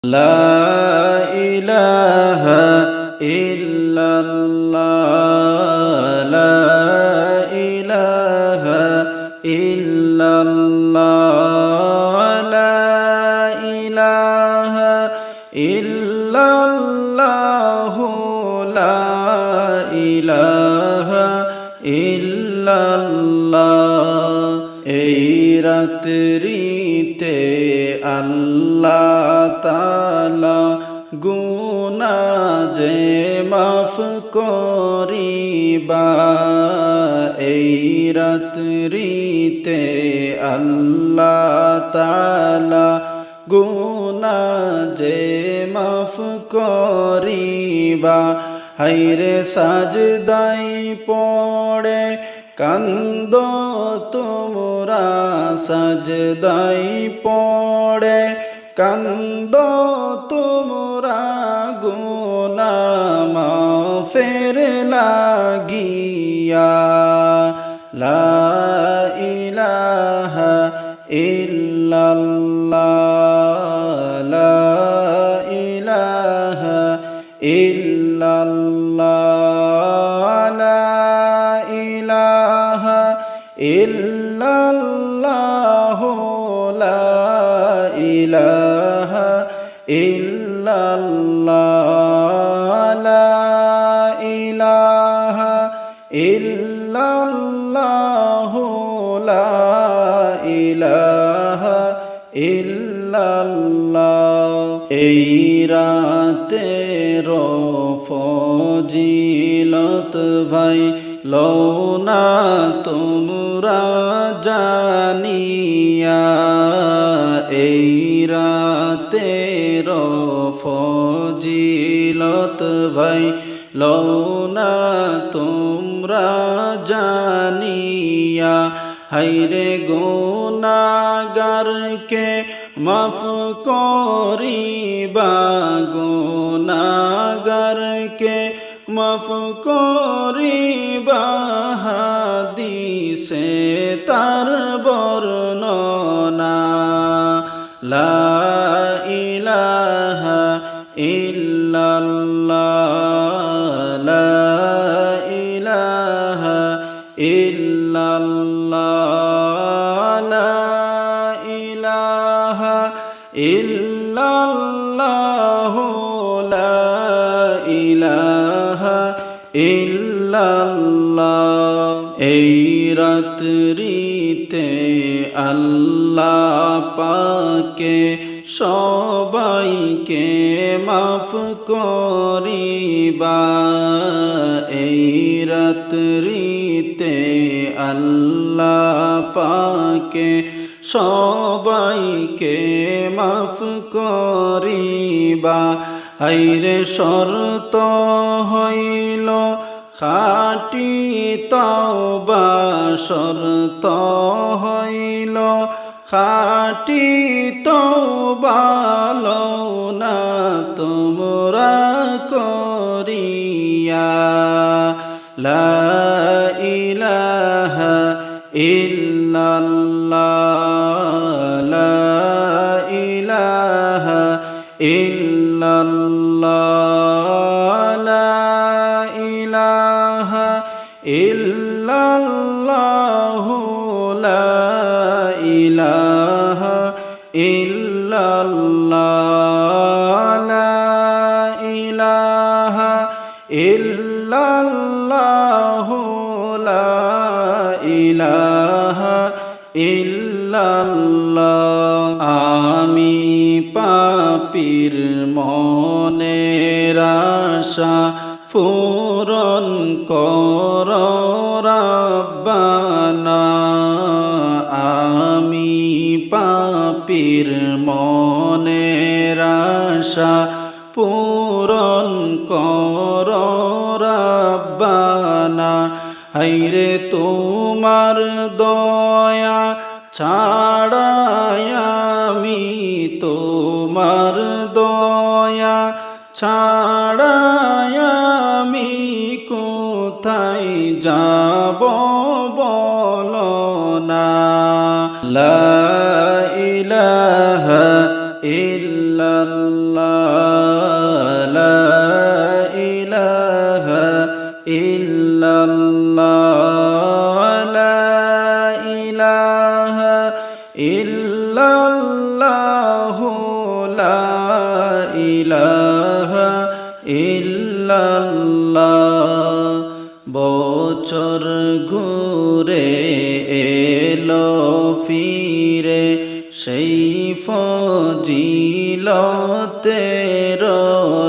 লা ইলাহা ইল্লাল্লাহ লা ইলাহা ইল্লাল্লাহ লা ইলাহা ইল্লাল্লাহ লা ইলাহা ইল্লাল্লাহ। এই রাত্রিতে আল্লাহ তাআলা গুনাহ যে মাফ করিবা, এই রাত্রিতে আল্লাহ তাআলা গুনাহ যে মাফ করিবা। হায়রে সাজদাই পড়ে কান্দ তোমরা, সাজদাই পড়ে কান্দ তোমরা গুনাহ মাফের লাগিয়া। লা ইলাহা ইল্লাল্লাহ লা ইলাহা ইল্লাল্লাহ লা ইলাহা ইল্লাল্লাহ লা ইলাহা ইল্লাল্লাহ লা ইলাহা ইল্লাল্লাহ লা ইলাহা ইল্লাল্লাহ। এই রাতের ফজিলত ভাই লওনা তোমরা জানিয়া, এই রাতের ফজিলত ভাই লওনা তোমরা জানিয়া। হায়রে গুনাহগারকে মাফ করিবা, গুনাহগারকে মাফ করিবা, হাদিসে তার বর্ণনা। লা ইলাহা ইল্লাল্লাহ লা ইলাহা ইল্লাল্লাহ লা ইলাহা ইল্লাল্লাহ লা ইলাহা ইল্লাল্লাহ। এই রাত্রিতে আল্লাহ পাকে সবাইকে মাফ করিবা, এই রাত্রিতে আল্লাহ পাকে সবাইকে মাফ করিবা। হায়রে শর্ত হইল খাঁটি তওবা, শর্ত হইল খাঁটি তওবা লওনা তোমরা করিয়া। লা ইলাহা ইল্লাল্লাহ লা ইলাহা ইল্লাল্লাহ লা ইলাহা ইল্লাল্লাহ লা ইলাহা ইল্লাল্লাহ লা ইলাহা ইল্লাল্লাহ লা ইলাহা ইল্লাল্লাহ। আমি পাপীর মনের আশা পূরণ কর রাব্বানা, আমি পাপীর মনের আশা পূরণ কর রাব্বানা। হায়রে তোমার দয়া ছাড়াই আমি, তোমার দয়া ছাড়াই আমি কোথায় যাব বলো না। লা ইলাহা ইল্লাল্লাহ লা ইলাহা ইল্লাল্লাহ লা ইলাহা ইল্লাল্লাহ লা ইলাহা ইল্লাল্লাহ বছর ঘুরে এলো ফিরে সেই ফজিলতের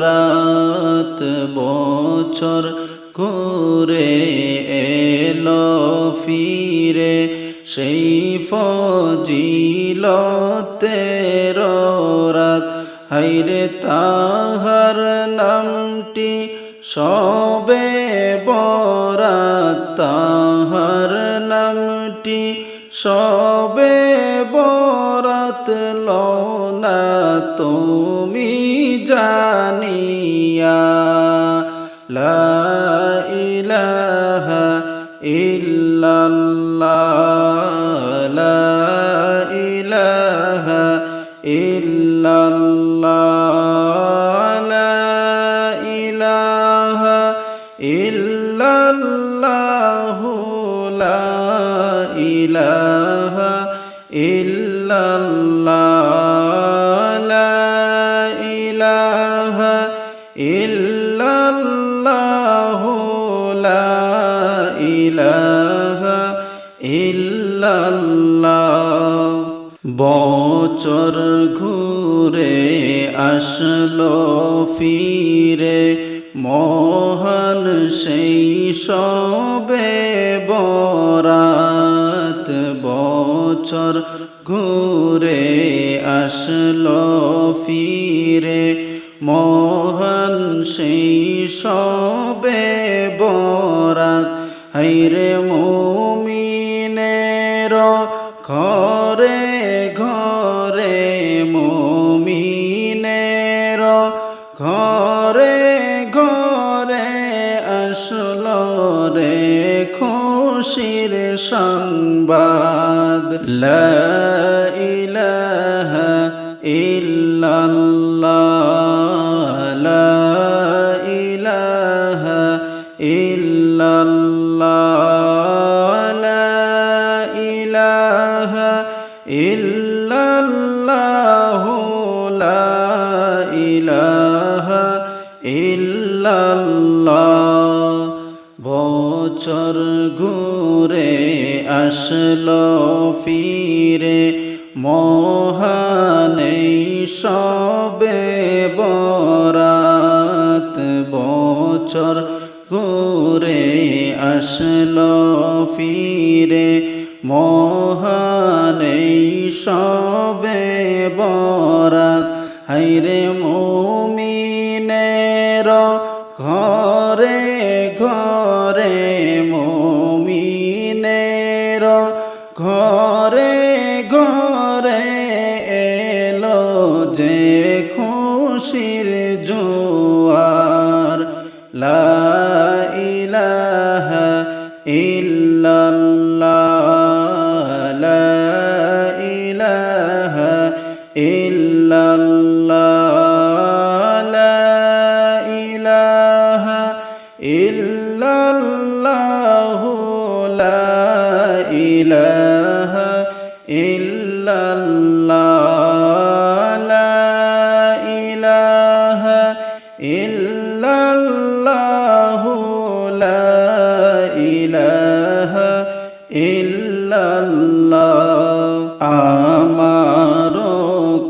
রাত বছর ঘুরে এলো ফিরে সেই ফজিলতের রাত হায়রে তাহার নামটি সবে বরাত তাহার নামটি সবে বরাত লওনা তুমি জানিয়া লা ইলাহা ইল্লাল্লাহ লা ইলাহা ইল্লাল্লাহ লা ইলাহা ইল্লাল্লাহ লা ইলাহা ইল্লাল্লাহ লা ইলাহা ইল্লাল্লাহ লা ইলাহা ইল্লাল্লাহ বছর ঘুরে আসলো ফিরে মহান সেই সবে বরাত বছর ঘুরে আসলো ফিরে মহান সেই সবে বরাত হায়রে মুমিনের ঘরে ঘরে মুমিনের ঘরে ঘরে আসলো রে খুশির সংবাদ লা ইলাহা ইল্লাল্লাহ লা ইলাহা ইল্লাল্লাহ লা ইলাহা ইল্লাল্লাহ লা ইলাহা ইল্লাল্লাহ বছর ঘুরে আসলো ফিরে মহান এই সবে বরাত বছর ঘুরে আসলো ফিরে মহান এই সবে বরাত হায়রে মুমিনের ঘরে ঘরে মুমিনের ঘরে ঘরে এলো যে খুশির জোয়ার লা ইলাহা ইল্লাল্লাহ লা ইলাহা ইল্লাল্লাহ লা ইলাহা ইল্লাল্লাহ লা ইলাহা ইল্লাল্লাহ লা ইলাহা ইল্লাল্লাহ লা ইলাহা ইল্লাল্লাহ আমার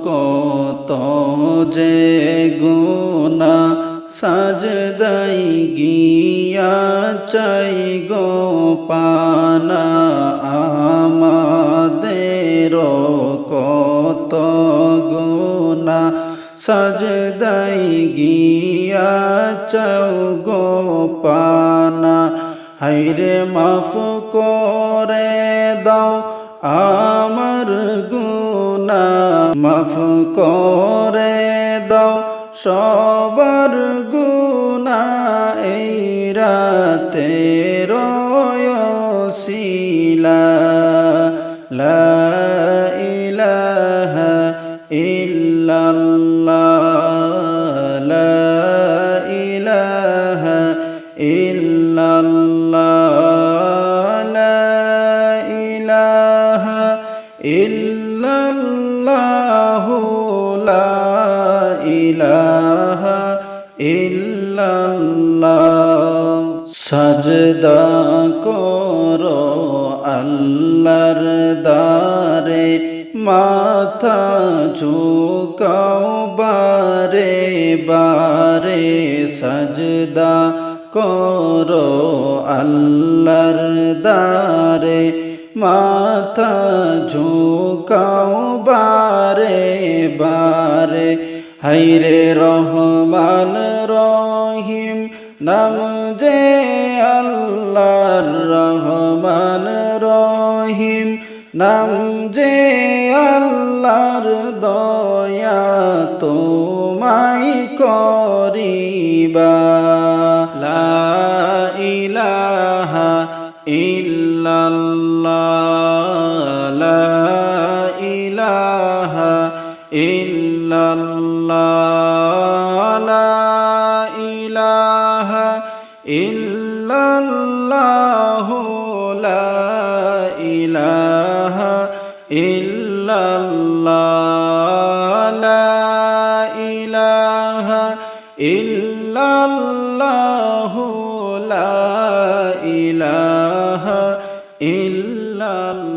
কত যে গুনাহ সাজদাই গিয়া চাই গো পানা আমাদের কত গুনাহ সাজদাই গিয়া চাও গো পানা হায়রে মাফ করে দাও আমার গুনাহ মাফ করে দাও সবার গুনাহ এই রাতের ওসিলা লা ইলাহা ইল্লাল্লাহ ইলাহা ইল্লাল্লাহ সাজদা করো আল্লাহর দারে মাথা ঝুঁকাও বারে বারে সাজদা করো আল্লাহর দারে মাথা ঝুঁকাও বারে বারে হায়রে রহমান রহিম নাম যে আল্লাহর রহমান রহিম নাম যে আল্লাহর দয়া তোমায় করিবা লা ইলাহা ইল্লাল্লাহ লা ইলাহা ইল্লাল্লাহ লা ইলাহা ইল্লাল্লাহ লা ইলাহা ইল্লাল্লাহ লা ইলাহা ইল্লাল্লাহ লা ইলাহা ইল্লাল্লাহ